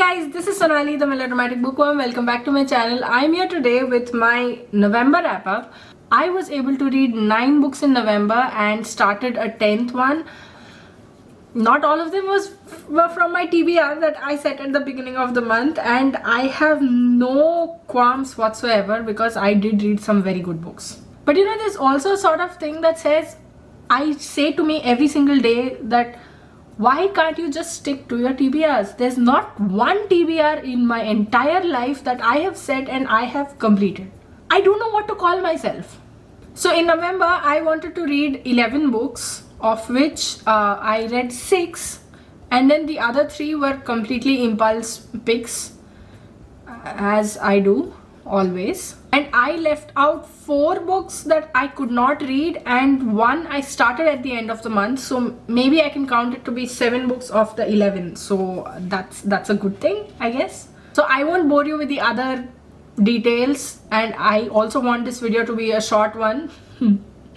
guys, this is Sonali, the Melodramatic Bookworm. Welcome back to my channel. I'm here today with my November wrap-up. I was able to read 9 books in November and started a 10th one. Not all of them were from my TBR that I set at the beginning of the month, and I have no qualms whatsoever because I did read some very good books. But you know, there's also a sort of thing that says, I say to me every single day that why can't you just stick to your TBRs? There's not one TBR in my entire life that I have set and I have completed. I don't know what to call myself. So in November, I wanted to read 11 books, of which I read 6, and then the other 3 were completely impulse picks, as I do always. And I left out 4 books that I could not read, and 1 I started at the end of the month, so maybe I can count it to be 7 books of the 11. So that's a good thing, I guess. So I won't bore you with the other details, and I also want this video to be a short one.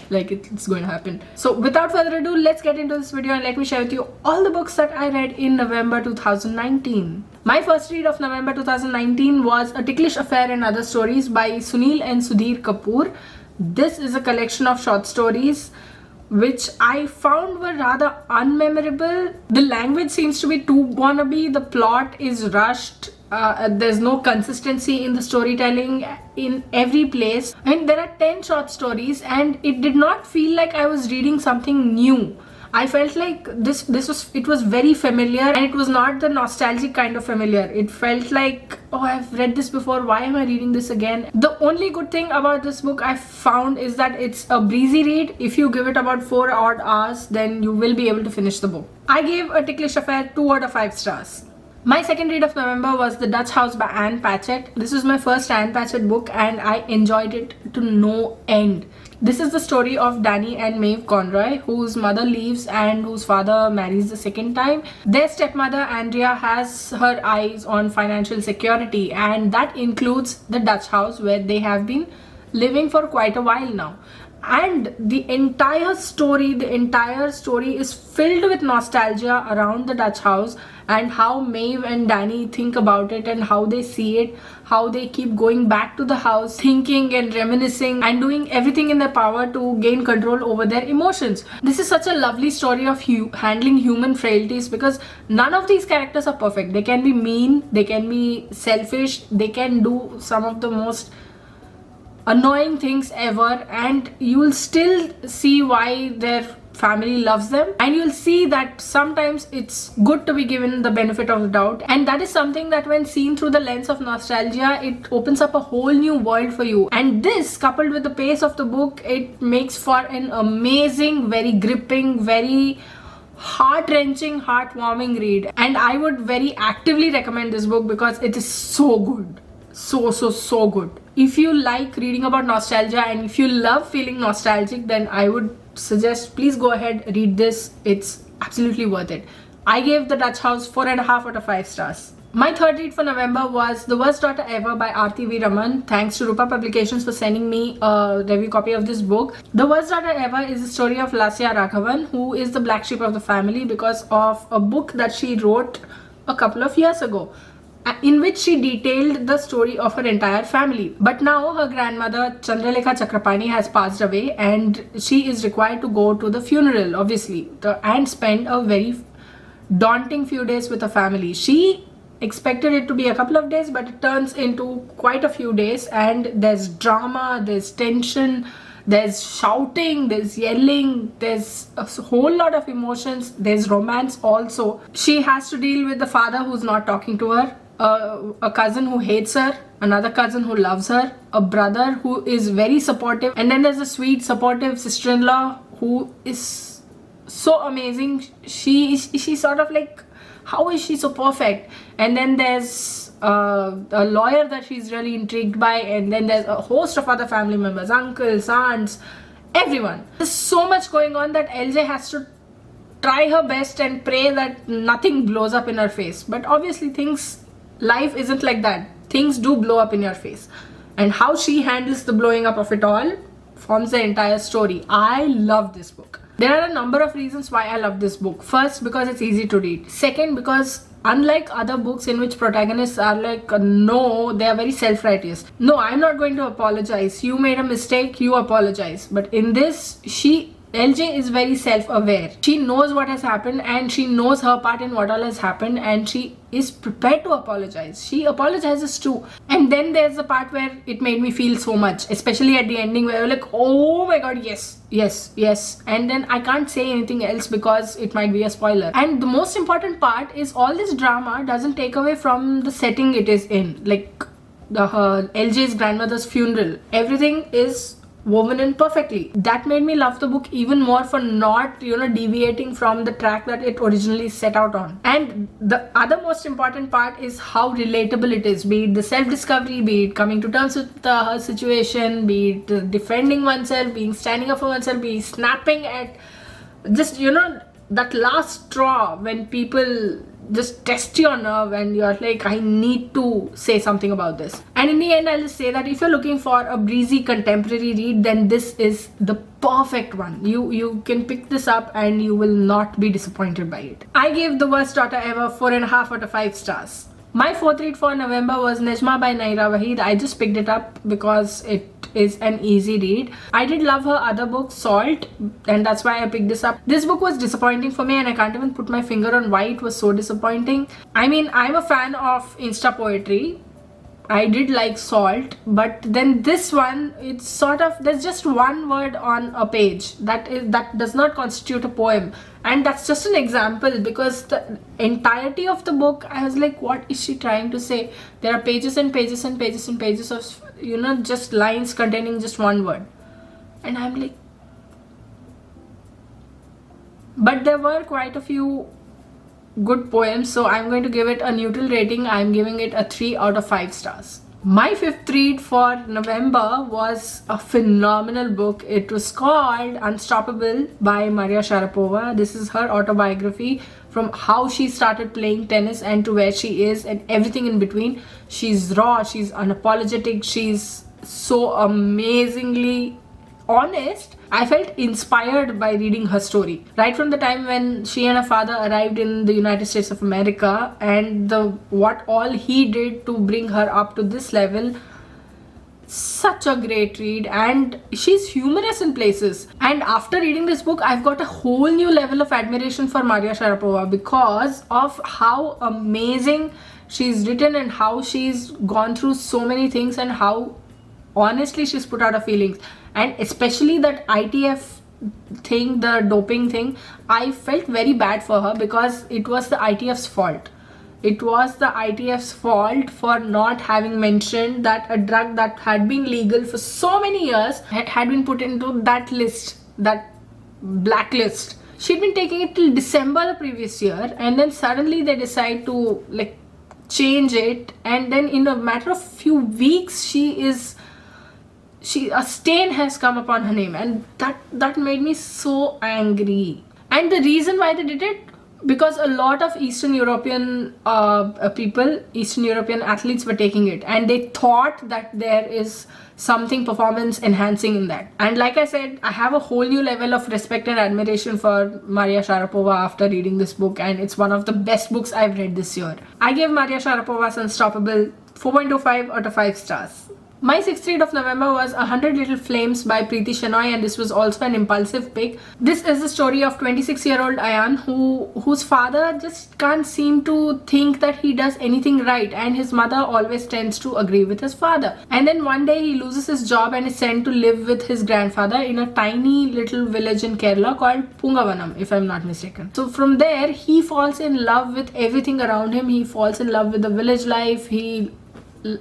Like it's going to happen. So without further ado, let's get into this video and let me share with you all the books that I read in November 2019. My first read of November 2019 was A Ticklish Affair and Other Stories by Sunil and Sudhir Kapoor. This is a collection of short stories which I found were rather unmemorable. The language seems to be too wannabe, the plot is rushed, there's no consistency in the storytelling in every place. I mean, there are 10 short stories and it did not feel like I was reading something new. I felt like it was very familiar, and it was not the nostalgic kind of familiar. It felt like, oh, I've read this before, why am I reading this again? The only good thing about this book I found is that it's a breezy read. If you give it about 4 odd hours, then you will be able to finish the book. I gave A Ticklish Affair 2 out of 5 stars. My second read of November was The Dutch House by Anne Patchett. This was my first Anne Patchett book and I enjoyed it to no end. This is the story of Danny and Maeve Conroy, whose mother leaves and whose father marries the second time. Their stepmother Andrea has her eyes on financial security, and that includes the Dutch house where they have been living for quite a while now. And the entire story is filled with nostalgia around the Dutch house and how Maeve and Danny think about it and how they see it, how they keep going back to the house, thinking and reminiscing and doing everything in their power to gain control over their emotions. This is such a lovely story of handling human frailties, because none of these characters are perfect. They can be mean, they can be selfish, they can do some of the most annoying things ever, and you will still see why their family loves them, and you'll see that sometimes it's good to be given the benefit of the doubt, and that is something that when seen through the lens of nostalgia, it opens up a whole new world for you. And this, coupled with the pace of the book, it makes for an amazing, very gripping, very heart-wrenching, heartwarming read, and I would very actively recommend this book because it is so good. So good. If you like reading about nostalgia and if you love feeling nostalgic, then I would suggest please go ahead, read this. It's absolutely worth it. I gave The Dutch House 4.5 out of 5 stars. My third read for November was The Worst Daughter Ever by Aarti V. Raman. Thanks to Rupa Publications for sending me a review copy of this book. The Worst Daughter Ever is the story of Lasya Raghavan, who is the black sheep of the family because of a book that she wrote a couple of years ago, in which she detailed the story of her entire family. But now her grandmother Chandralekha Chakrapani has passed away and she is required to go to the funeral, obviously, and spend a very daunting few days with her family. She expected it to be a couple of days, but it turns into quite a few days, and there's drama, there's tension, there's shouting, there's yelling, there's a whole lot of emotions, there's romance also. She has to deal with the father who's not talking to her, a cousin who hates her, another cousin who loves her, a brother who is very supportive, and then there's a sweet supportive sister-in-law who is so amazing. She's sort of like, how is she so perfect? And then there's a lawyer that she's really intrigued by, and then there's a host of other family members, uncles, aunts, everyone. There's so much going on that LJ has to try her best and pray that nothing blows up in her face. But obviously life isn't like that. Things do blow up in your face, and how she handles the blowing up of it all forms the entire story. I love this book. There are a number of reasons why I love this book. First, because it's easy to read. Second, because unlike other books in which protagonists are like, no, they are very self-righteous. No, I'm not going to apologize. You made a mistake, you apologize. But in this, LJ is very self-aware. She knows what has happened and she knows her part in what all has happened, and she is prepared to apologize. She apologizes too. And then there's the part where it made me feel so much, especially at the ending where you're like, oh my god, yes, yes, yes. And then I can't say anything else because it might be a spoiler. And the most important part is all this drama doesn't take away from the setting it is in. Like LJ's grandmother's funeral. Everything is woven in perfectly. That made me love the book even more for not, deviating from the track that it originally set out on. And the other most important part is how relatable it is, be it the self-discovery, be it coming to terms with her situation, be it defending oneself, being standing up for oneself, be it snapping at just, that last straw when people just test your nerve and you're like, I need to say something about this. And in the end, I'll just say that if you're looking for a breezy contemporary read, then this is the perfect one. You can pick this up and you will not be disappointed by it. I gave The Worst Daughter Ever 4.5 out of 5 stars. My fourth read for November was Nejma by Naira Waheed. I just picked it up because it is an easy read. I did love her other book, Salt, and that's why I picked this up. This book was disappointing for me and I can't even put my finger on why it was so disappointing. I mean, I'm a fan of Insta poetry. I did like Salt, but then this one, it's sort of, there's just one word on a page that does not constitute a poem, and that's just an example because the entirety of the book, I was like, what is she trying to say? There are pages and pages and pages and pages of just lines containing just one word, and I'm like, but there were quite a few good poems, so I'm going to give it a neutral rating. I'm giving it a 3 out of 5 stars. My fifth read for November was a phenomenal book. It was called Unstoppable by Maria Sharapova. This is her autobiography, from how she started playing tennis and to where she is and everything in between. She's raw, she's unapologetic, she's so amazingly honest. I felt inspired by reading her story right from the time when she and her father arrived in the United States of America, and what all he did to bring her up to this level. Such a great read, and she's humorous in places. And after reading this book, I've got a whole new level of admiration for Maria Sharapova because of how amazing she's written and how she's gone through so many things and how honestly she's put out her feelings. And especially that ITF thing, the doping thing, I felt very bad for her because it was the ITF's fault. It was the ITF's fault for not having mentioned that a drug that had been legal for so many years had been put into that list, that blacklist. She'd been taking it till December the previous year, and then suddenly they decide to change it, and then in a matter of few weeks a stain has come upon her name, and that made me so angry. And the reason why they did it, because a lot of Eastern European Eastern European athletes were taking it, and they thought that there is something performance enhancing in that. And like I said, I have a whole new level of respect and admiration for Maria Sharapova after reading this book, and it's one of the best books I've read this year. I gave Maria Sharapova's Unstoppable 4.25 out of 5 stars. My sixth read of November was 100 Little Flames by Preeti Shenoy, and this was also an impulsive pick. This is the story of 26-year-old Ayan whose father just can't seem to think that he does anything right, and his mother always tends to agree with his father. And then one day he loses his job and is sent to live with his grandfather in a tiny little village in Kerala called Pungavanam, if I'm not mistaken. So from there he falls in love with everything around him. He falls in love with the village life. He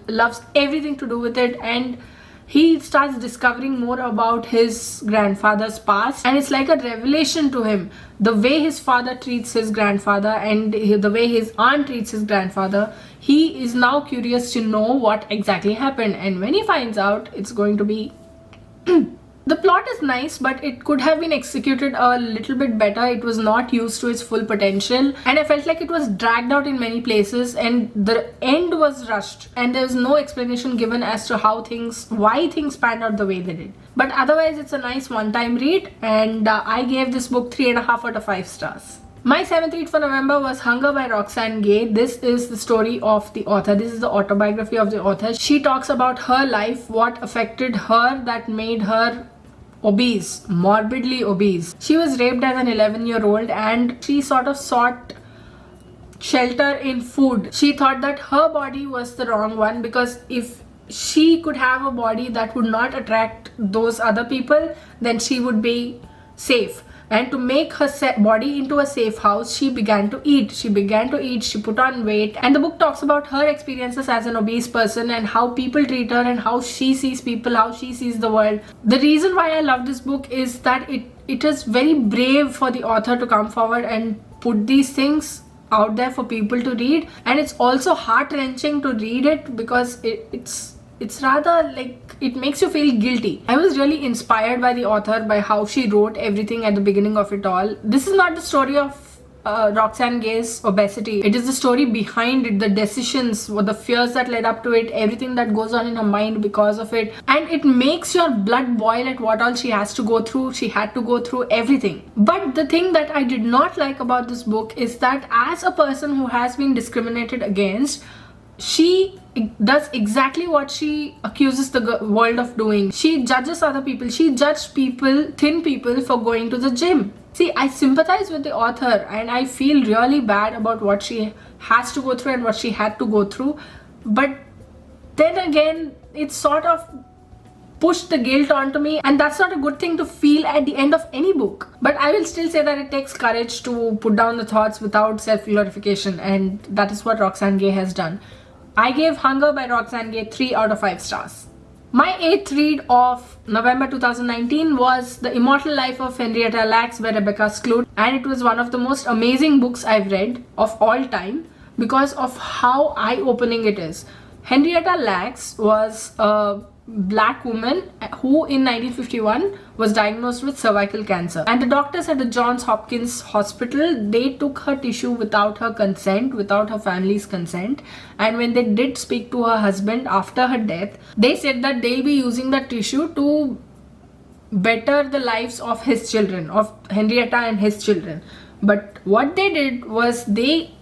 loves everything to do with it, and he starts discovering more about his grandfather's past, and it's like a revelation to him, the way his father treats his grandfather and the way his aunt treats his grandfather. He is now curious to know what exactly happened, and when he finds out, it's going to be the plot is nice, but it could have been executed a little bit better. It was not used to its full potential, and I felt like it was dragged out in many places, and the end was rushed, and there was no explanation given as to why things panned out the way they did. But otherwise, it's a nice one-time read, and I gave this book 3.5 out of 5 stars. My seventh read for November was Hunger by Roxane Gay. This is the story of the author. This is the autobiography of the author. She talks about her life, what affected her that made her obese, morbidly obese. She was raped as an 11-year-old and she sort of sought shelter in food. She thought that her body was the wrong one, because if she could have a body that would not attract those other people, then she would be safe. And to make her body into a safe house, she began to eat. She put on weight. And the book talks about her experiences as an obese person and how people treat her and how she sees people, how she sees the world. The reason why I love this book is that it is very brave for the author to come forward and put these things out there for people to read. And it's also heart-wrenching to read it, because it's rather like, it makes you feel guilty. I was really inspired by the author, by how she wrote everything at the beginning of it all. This is not the story of Roxane Gay's obesity. It is the story behind it, the decisions, the fears that led up to it, everything that goes on in her mind because of it. And it makes your blood boil at what all she has to go through. She had to go through everything. But the thing that I did not like about this book is that as a person who has been discriminated against, she does exactly what she accuses the world of doing. She judges other people. She judged people, thin people, for going to the gym. See, I sympathize with the author and I feel really bad about what she has to go through and what she had to go through. But then again, it sort of pushed the guilt onto me, and that's not a good thing to feel at the end of any book. But I will still say that it takes courage to put down the thoughts without self-glorification, and that is what Roxane Gay has done. I gave Hunger by Roxane Gay 3 out of 5 stars. My 8th read of November 2019 was The Immortal Life of Henrietta Lacks by Rebecca Skloot, and it was one of the most amazing books I've read of all time because of how eye-opening it is. Henrietta Lacks was a black woman who in 1951 was diagnosed with cervical cancer, and the doctors at the Johns Hopkins hospital, they took her tissue without her consent, without her family's consent. And when they did speak to her husband after her death, they said that they'll be using that tissue to better the lives of his children, of Henrietta and his children. But what they did was they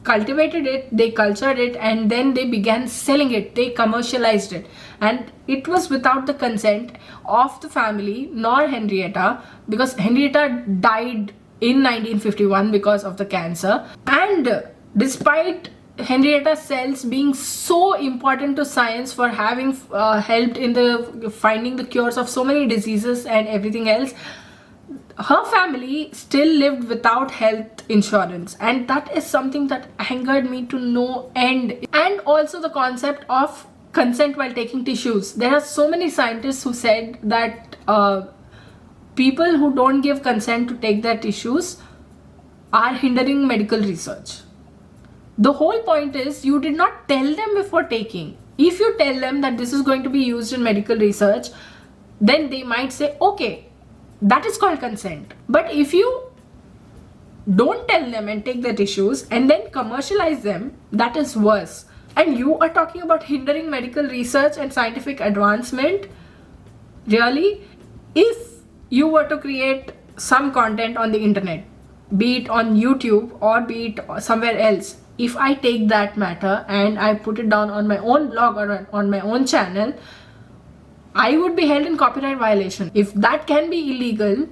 cultivated it, they cultured it, and then they began selling it. They commercialized it, and it was without the consent of the family nor Henrietta, because Henrietta died in 1951 because of the cancer. And despite Henrietta's cells being so important to science for having helped in the finding the cures of so many diseases and everything else, her family still lived without health insurance, and that is something that angered me to no end. And also the concept of consent while taking tissues. There are so many scientists who said that people who don't give consent to take their tissues are hindering medical research. The whole point is, you did not tell them before taking. If you tell them that this is going to be used in medical research, then they might say, okay, that is called consent. But if you don't tell them and take the tissues and then commercialize them, that is worse. And you are talking about hindering medical research and scientific advancement? Really? If you were to create some content on the internet, be it on YouTube or be it somewhere else, if I take that matter and I put it down on my own blog or on my own channel, I would be held in copyright violation. If that can be illegal,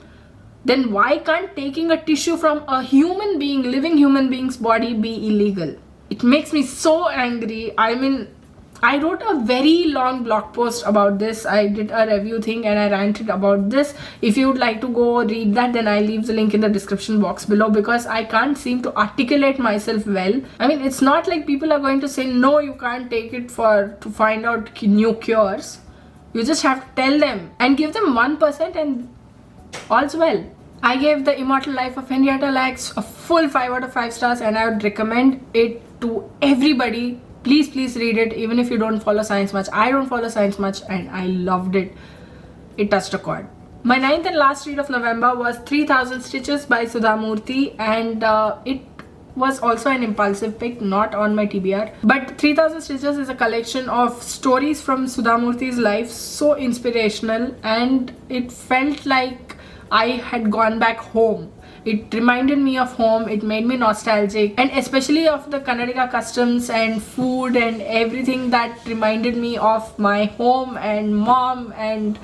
then why can't taking a tissue from a human being, living human being's body, be illegal? It makes me so angry. I mean, I wrote a very long blog post about this. I did a review thing and I ranted about this. If you would like to go read that, then I'll leave the link in the description box below, because I can't seem to articulate myself well. I mean, it's not like people are going to say, no, you can't take it to find out new cures. You just have to tell them and give them 1% and all's well. I gave The Immortal Life of Henrietta Lacks a full 5 out of 5 stars, and I would recommend it to everybody. Please read it, even if you don't follow science much. I don't follow science much and I loved it. It touched a chord. My 9th and last read of November was 3000 Stitches by Sudha Murthy, and it was also an impulsive pick, not on my TBR. But 3000 Stitches is a collection of stories from Sudha Murthy's life, so inspirational, and it felt like I had gone back home. It reminded me of home, it made me nostalgic, and especially of the Kannadiga customs and food and everything that reminded me of my home and mom, and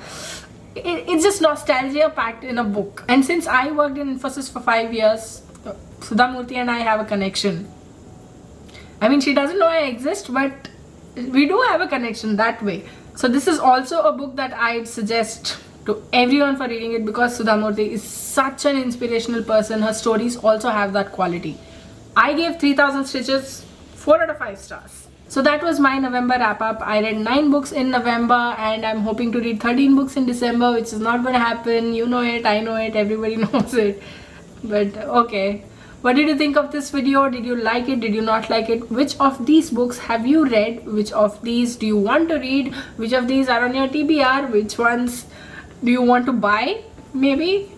it's just nostalgia packed in a book. And since I worked in Infosys for 5 years, Sudha Murthy and I have a connection. I mean, she doesn't know I exist, but we do have a connection that way. So this is also a book that I'd suggest to everyone for reading it, because Sudha Murthy is such an inspirational person. Her stories also have that quality. I gave 3000 Stitches 4 out of 5 stars. So that was my November wrap up. I read 9 books in November and I'm hoping to read 13 books in December, which is not going to happen. You know it, I know it, everybody knows it. But okay. What did you think of this video? Did you like it? Did you not like it? Which of these books have you read? Which of these do you want to read? Which of these are on your TBR? Which ones do you want to buy? Maybe?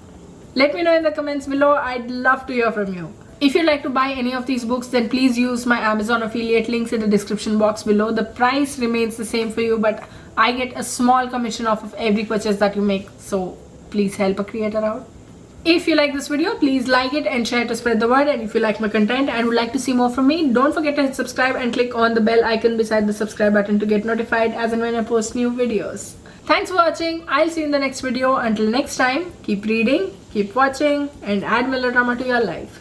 Let me know in the comments below. I'd love to hear from you. If you'd like to buy any of these books, then please use my Amazon affiliate links in the description box below. The price remains the same for you, but I get a small commission off of every purchase that you make. So please help a creator out. If you like this video, please like it and share to spread the word. And if you like my content and would like to see more from me, don't forget to hit subscribe and click on the bell icon beside the subscribe button to get notified as and when I post new videos. Thanks for watching. I'll see you in the next video. Until next time, keep reading, keep watching, and add melodrama to your life.